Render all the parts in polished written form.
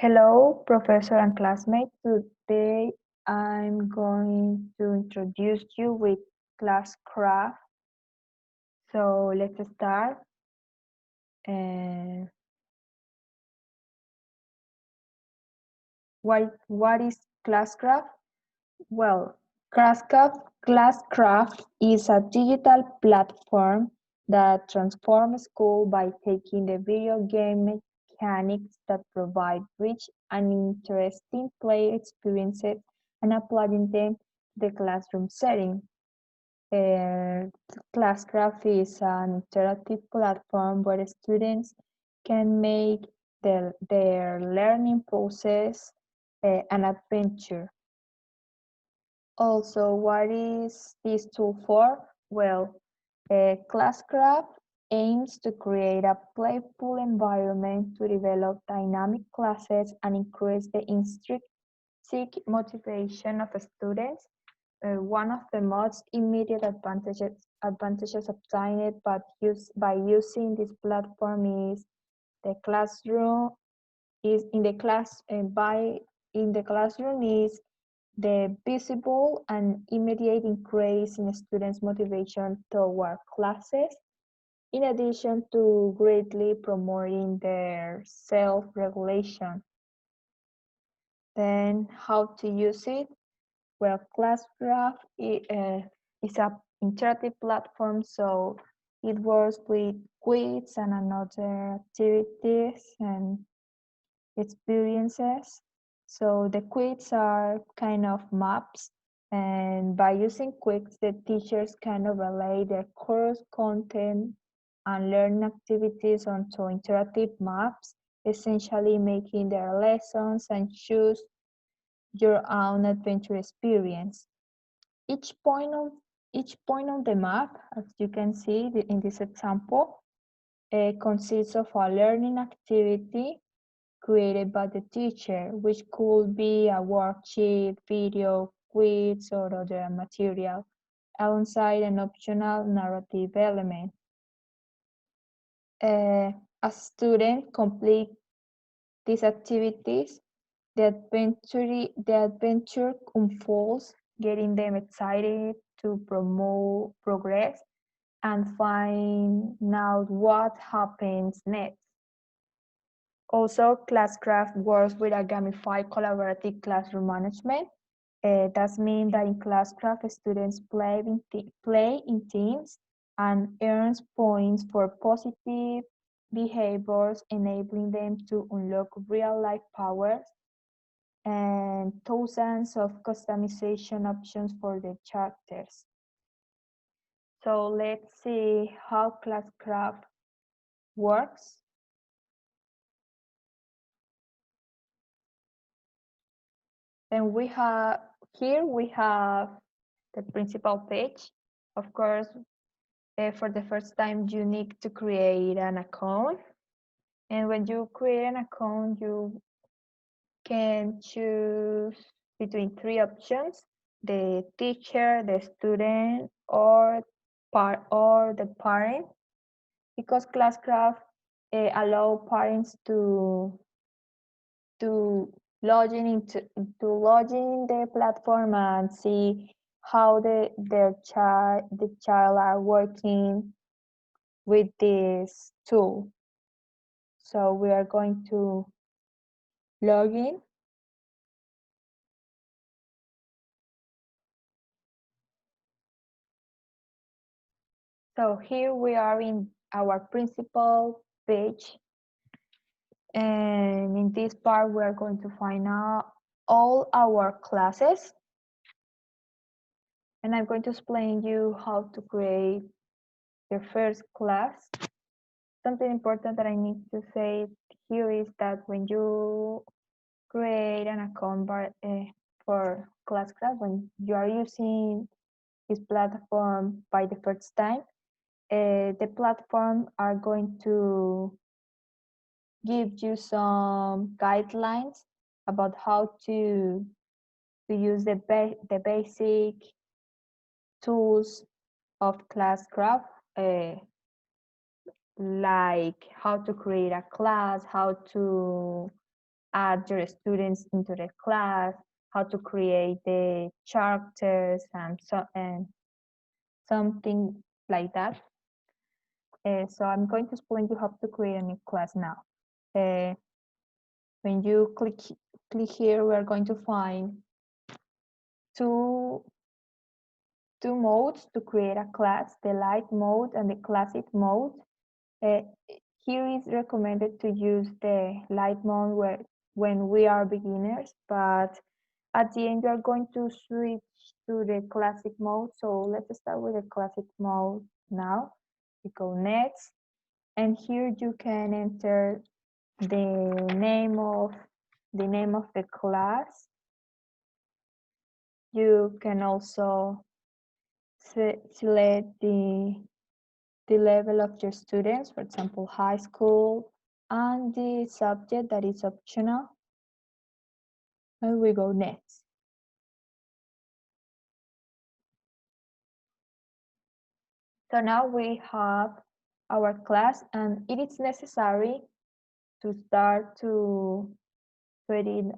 Hello, professor and classmates. Today I'm going to introduce you with Classcraft. So let's start. Uh, what is Classcraft? Well, Classcraft is a digital platform that transforms school by taking the video game mechanics that provide rich and interesting play experiences and applying them to the classroom setting. Uh, Classcraft is an interactive platform where students can make their learning process an adventure. Also, what is this tool for? Well, Classcraft aims to create a playful environment to develop dynamic classes and increase the intrinsic motivation of students. One of the most immediate advantages obtained by using this platform is the classroom is in the class by in the classroom is the visible and immediate increase in students' motivation toward classes, in addition to greatly promoting their self-regulation. Then how to use it? Well, Classcraft is an interactive platform, so it works with quiz and another activities and experiences. So the quiz are kind of maps, and by using quiz, the teachers kind of relay their course content and learning activities onto interactive maps, essentially making their lessons and choose your own adventure experience. Each point of each point on the map, as you can see in this example, consists of a learning activity created by the teacher, which could be a worksheet, video, quiz, or other material, alongside an optional narrative element. As students complete these activities, the adventure unfolds, getting them excited to promote progress and find out what happens next. Also, Classcraft works with a gamified collaborative classroom management. That means that in Classcraft, students play in teams and earns points for positive behaviors, enabling them to unlock real-life powers and thousands of customization options for the characters. So let's see how Classcraft works. Then we have the principal page. Of course, for the first time, you need to create an account. And when you create an account, you can choose between three options: the teacher, the student, or the parent. Because Classcraft allow parents to log in the platform and see how the child are working with this tool. So we are going to log in. So here we are in our principal page, and in this part we are going to find out all our classes, and I'm going to explain you how to create your first class. Something important that I need to say here is that when you create an account for Classcraft, when you are using this platform by the first time, the platform are going to give you some guidelines about how to use the basic tools of Classcraft, like how to create a class, how to add your students into the class, how to create the characters and something like that. So I'm going to explain you how to create a new class now. When you click here, we're going to find two modes to create a class, the light mode and the classic mode. Here is recommended to use the light mode when we are beginners, but at the end you are going to switch to the classic mode. So let's start with the classic mode now. We go next, and here you can enter the name of the class. You can also select the level of your students, for example, high school, and the subject that is optional. And we go next. So now we have our class, and it is necessary to start to put in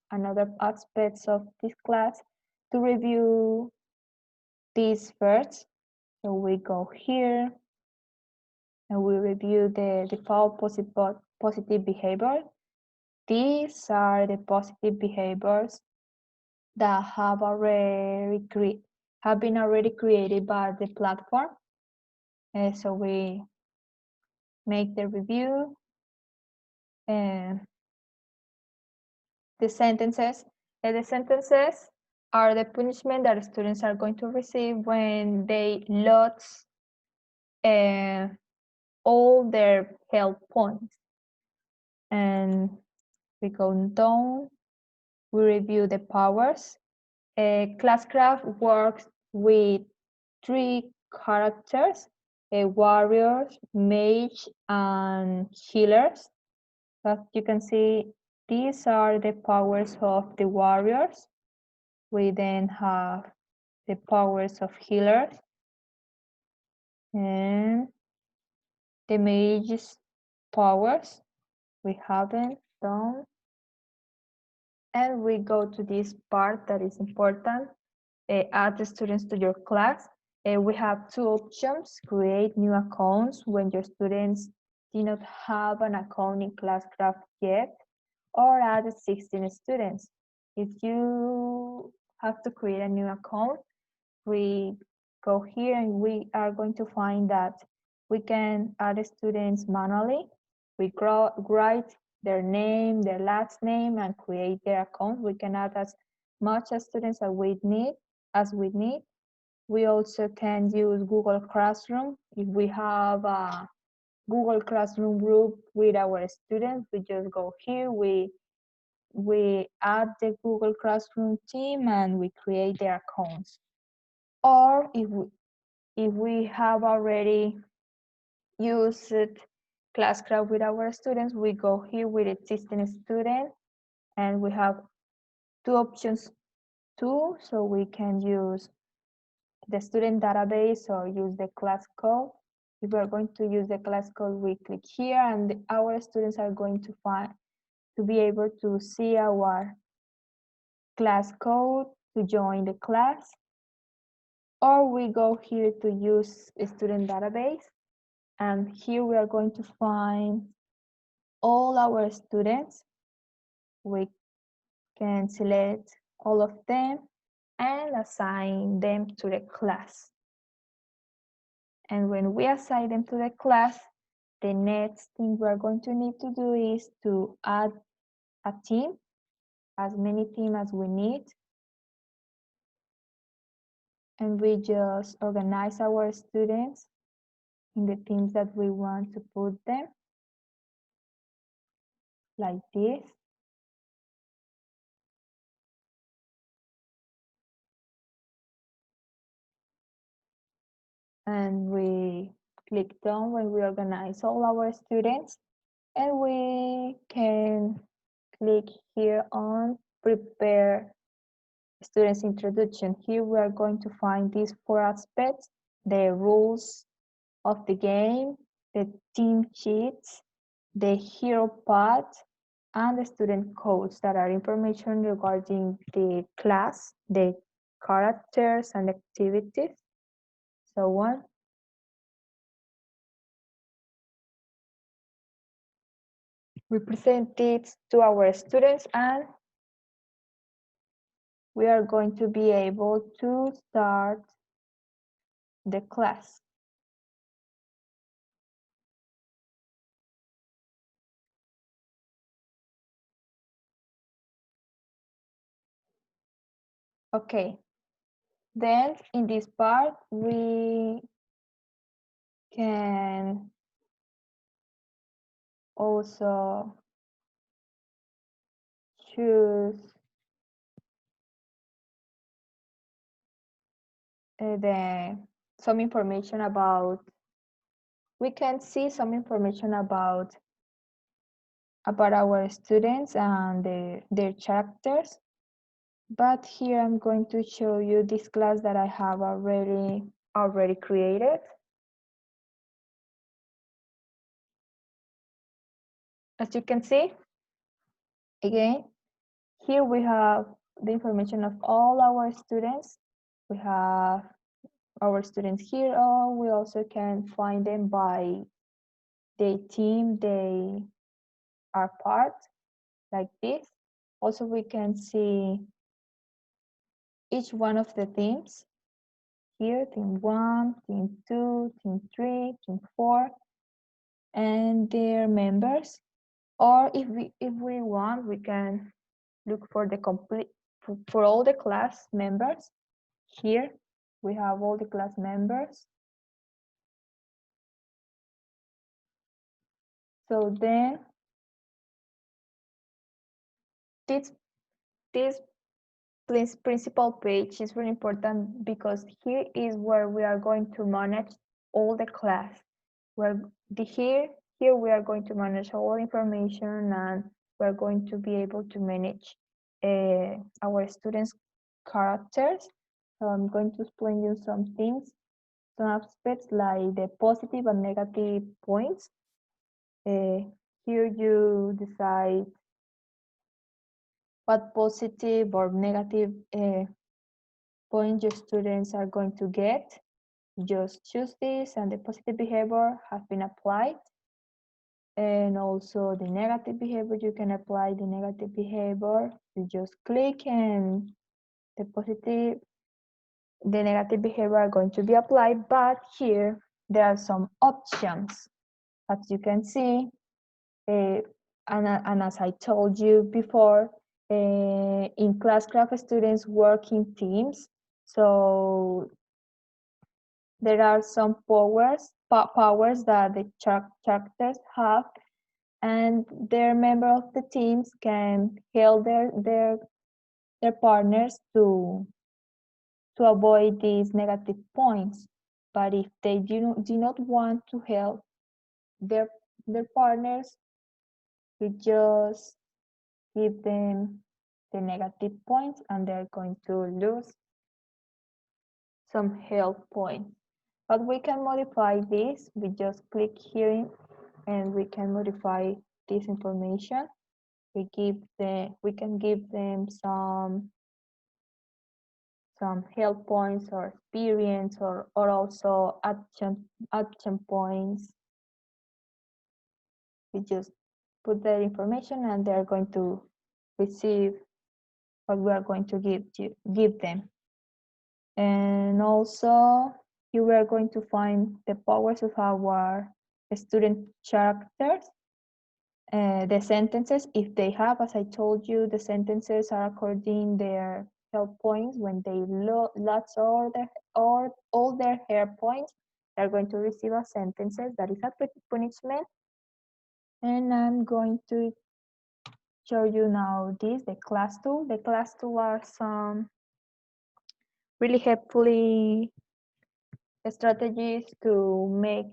another aspects of this class to review these first. So we go here and we review the default positive behavior. These are the positive behaviors that have been already created by the platform. So we make the review and the sentences. The sentences are the punishment that students are going to receive when they lose all their health points. And we go down, we review the powers. Classcraft works with 3 characters, warriors, mage, and healers. As you can see, these are the powers of the warriors. We then have the powers of healers and the mage's powers. We haven't done. And we go to this part that is important. Add the students to your class. We have 2 options: create new accounts when your students do not have an account in Classcraft yet, or add 16 students. If you have to create a new account, we go here and we are going to find that we can add students manually. We write their name, their last name, and create their account. We can add as much as students as we need. We also can use Google Classroom. If we have a Google Classroom group with our students, we just go here, we add the Google Classroom team and we create their accounts. Or if we have already used Classcraft with our students, we go here with existing student, and we have 2 options too. So we can use the student database or use the class code. If we're going to use the class code, we click here, and our students are going to be able to see our class code to join the class. Or we go here to use a student database, and here we are going to find all our students. We can select all of them and assign them to the class. And when we assign them to the class, the next thing we're going to need to do is to add a team, as many teams as we need. And we just organize our students in the teams that we want to put them, like this. And we click done when we organize all our students, and we can click here on prepare students introduction. Here we are going to find these 4 aspects: the rules of the game, the team sheets, the hero path, and the student codes that are information regarding the class, the characters and activities, so on. We present it to our students and we are going to be able to start the class. Okay, then in this part, we can also choose some information about, we can see some information about our students and their characters. But here I'm going to show you this class that I have already created. As you can see, again, here we have the information of all our students. We have our students here, or we also can find them by the team they are part, like this. Also, we can see each one of the teams here, team 1, team 2, team 3, team 4, and their members. Or if we want, we can look for the complete for all the class members. Here we have all the class members. So then this principal page is really important because here is where we are going to manage all the class. Here we are going to manage all information, and we're going to be able to manage our students' characters. So I'm going to explain you some things, some aspects like the positive and negative points. Here you decide what positive or negative points your students are going to get. Just choose this, and the positive behavior has been applied. And also the negative behavior, you can apply the negative behavior. You just click and the negative behavior are going to be applied. But here there are some options. As you can see, and as I told you before, in Classcraft, students work in teams. So there are some powers that the characters have, and their member of the teams can help their partners to avoid these negative points. But if they do not want to help their partners, we just give them the negative points, and they're going to lose some health points. But we can modify this. We just click here and we can modify this information. We can give them some health points or experience, or also action points. We just put their information and they're going to receive what we are going to give them. And also here we are going to find the powers of our student characters. The sentences, if they have, as I told you, the sentences are according their health points. When they lost all their hair points, they're going to receive a sentences that is a punishment. And I'm going to show you now the class tool. The class tool are some really helpfully strategies to make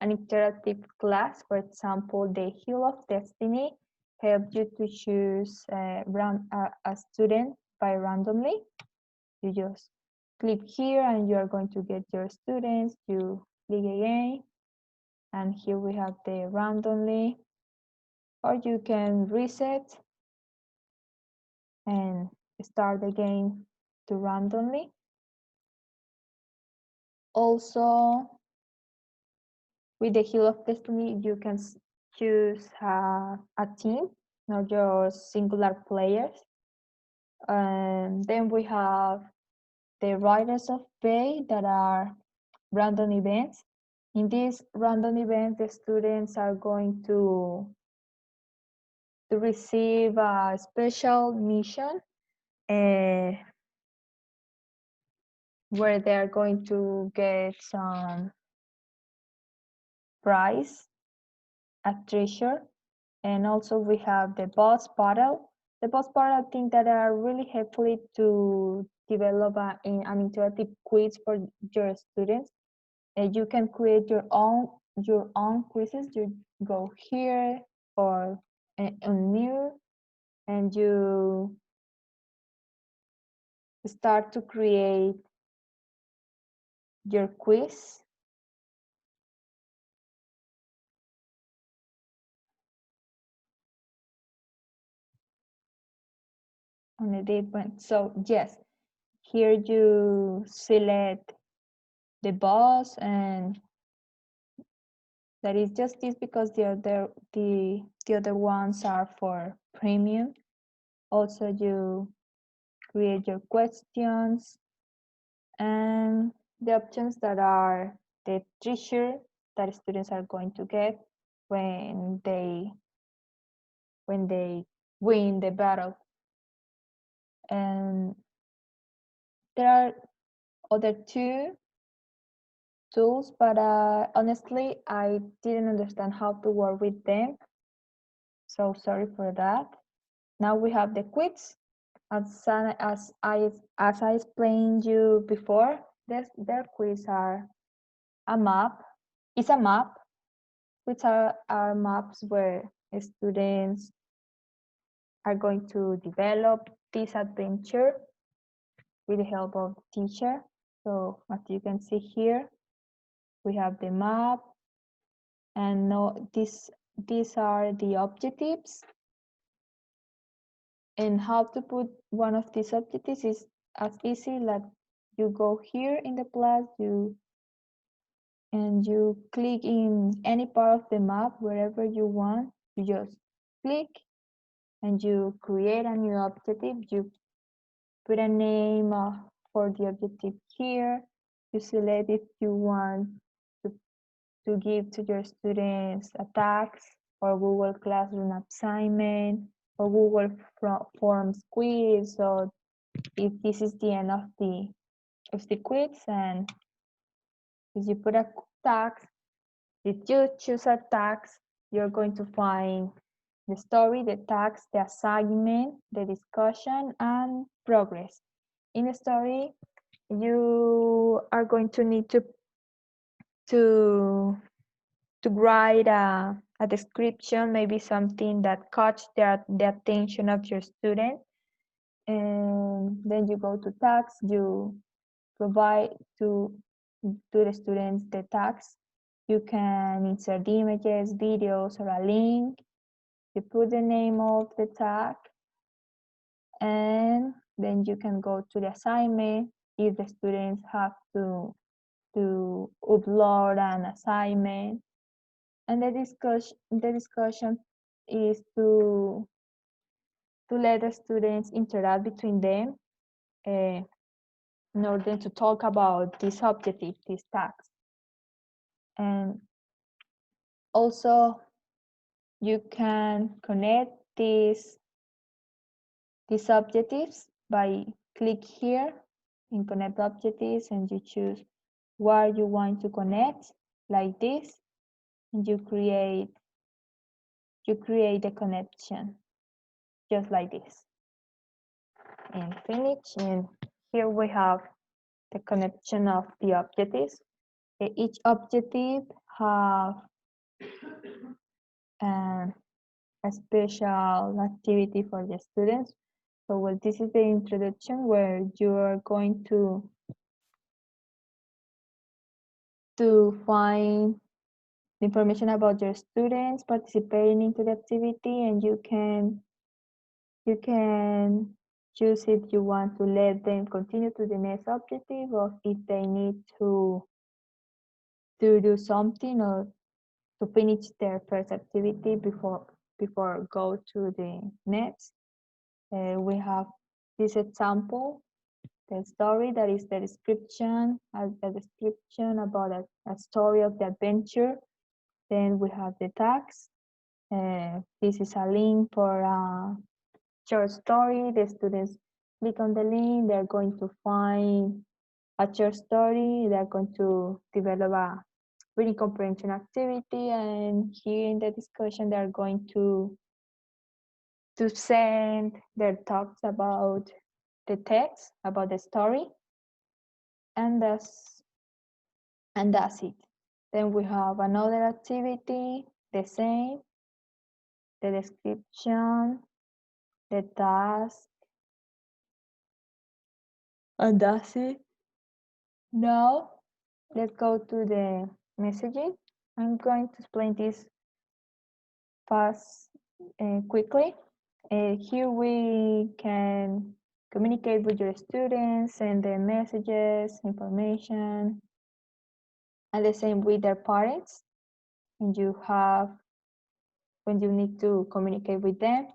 an interactive class. For example, the Wheel of Destiny helps you to choose a student by randomly. You just click here and you are going to get your students. You click again, and here we have the randomly. or you can reset and start the game to randomly. Also, with the Wheel of Destiny, you can choose a team, not your singular players. And then we have the Riders of Bay that are random events. In these random events, the students are going to receive a special mission where they're going to get some prize, a treasure, and also we have the boss battle. The boss battle, I think that are really helpful to develop an interactive quiz for your students. You can create your own quizzes. You go here or on new, and you start to create your quiz. On a different, so yes, here you select the boss, and that is just this because the other ones are for premium. Also, you create your questions and the options that are the treasure that students are going to get when they win the battle. And there are other two tools, but honestly, I didn't understand how to work with them. So sorry for that. Now we have the quiz. As I explained you before, their quiz are a map. It's a map, which are maps where students are going to develop this adventure with the help of the teacher. So as you can see here, we have the map, and no, these are the objectives. And how to put one of these objectives is as easy like you go here in the plus, you click in any part of the map wherever you want. You just click and you create a new objective. You put a name for the objective here. You select if you want to give to your students a task or Google Classroom assignment or Google Forms quiz. So if this is the end of the quiz, and if you put a task, if you choose a task, you're going to find the story, the task, the assignment, the discussion, and progress. In the story, you are going to need to write a description, maybe something that catch the attention of your student. And then you go to tags, you provide to the students the tags. You can insert images, videos, or a link. You put the name of the tag, and then you can go to the assignment if the students have to upload an assignment. And the discussion is to let the students interact between them in order to talk about this objective, this task. And also you can connect these objectives by click here in connect objectives, and you choose where you want to connect like this, and you create the connection just like this and finish. And here we have the connection of the objectives. Each objective have a special activity for the students. So well, this is the introduction where you are going to find the information about your students participating into the activity, and you can choose if you want to let them continue to the next objective or if they need to do something or to finish their first activity before go to the next. We have this example, the story that is the description, a description about a story of the adventure. Then we have the tags. This is a link for a short story. The students click on the link, they're going to find a short story, they're going to develop a reading comprehension activity, and here in the discussion they're going to send their thoughts about the text, about the story, and that's it. Then we have another activity, the same, the description, the task, and that's it. Now let's go to the messaging. I'm going to explain this fast quickly. Here we can communicate with your students, send them messages, information, and the same with their parents when you need to communicate with them.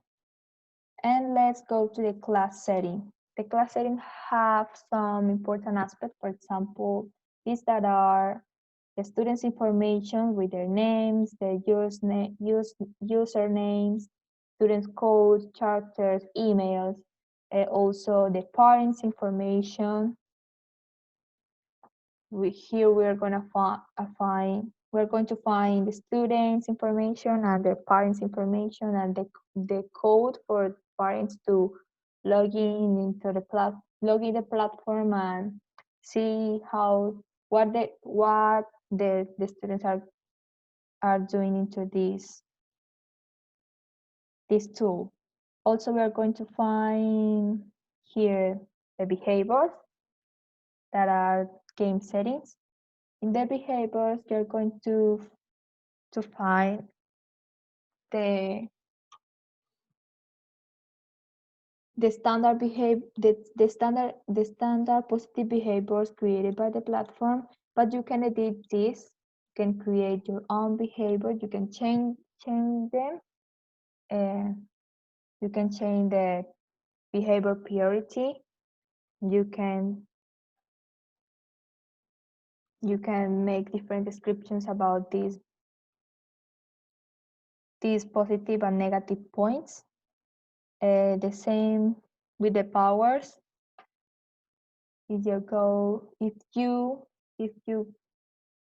And let's go to the class setting. The class setting have some important aspects. For example, these that are the students' information with their names, their usernames, students' codes, characters, emails, also the parents' information. Here we're going to find the students' information and the parents' information and the code for parents to log in the platform and see what the students are doing into this tool. Also, we are going to find here the behaviors that are game settings. In the behaviors, you're going to find the standard positive behaviors created by the platform, but you can edit this. You can create your own behavior. You can change them. You can change the behavior priority. You can make different descriptions about these positive and negative points. The same with the powers. If you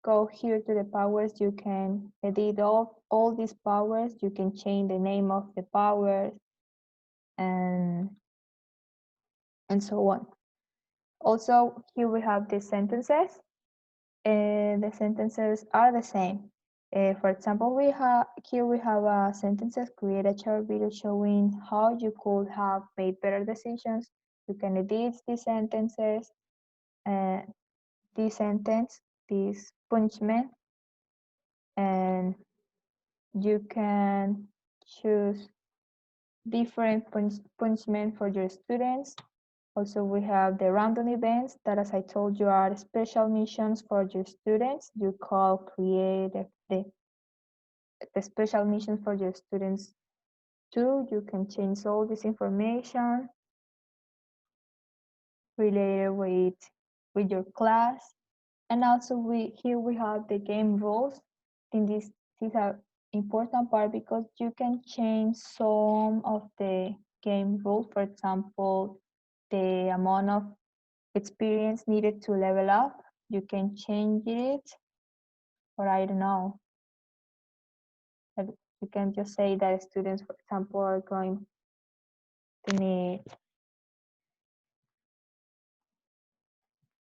go here to the powers, you can edit all these powers. You can change the name of the powers and so on. Also, here we have the sentences. The sentences are the same. For example, we have sentences. Create a short video showing how you could have made better decisions. You can edit these sentences, this sentence, this punishment, and you can choose different punishment for your students. Also, we have the random events that, as I told you, are special missions for your students. You call create the special mission for your students too. You can change all this information related with your class. And also here we have the game rules. In this is an important part because you can change some of the game rules. For example, the amount of experience needed to level up. You can change it, or I don't know. You can just say that students, for example, are going to need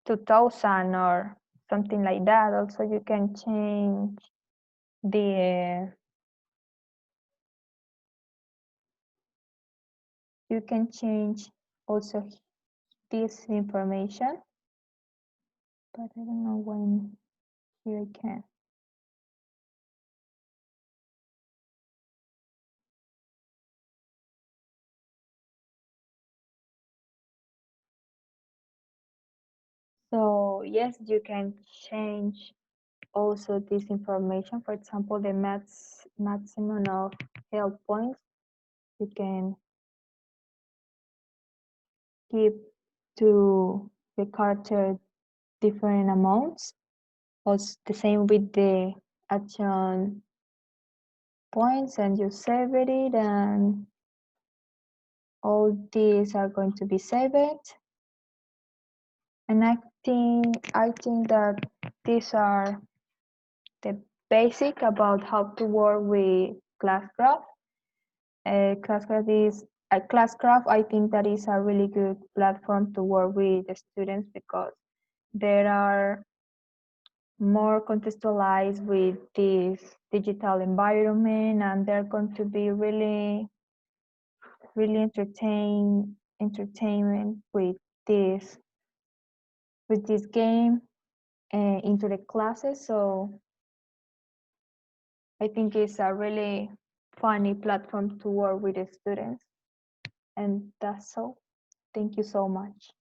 2,000 or something like that. Also, you can change the also this information, but I don't know when here I can. So yes, you can change also this information. For example, the maximum of health points, you can give to the character different amounts. Also the same with the action points, and you save it, and all these are going to be saved. And I think that these are the basic about how to work with Classcraft. Classcraft. I think that is a really good platform to work with the students because there are more contextualized with this digital environment, and they're going to be really entertainment with this game into the classes. So I think it's a really funny platform to work with the students. And that's all. Thank you so much.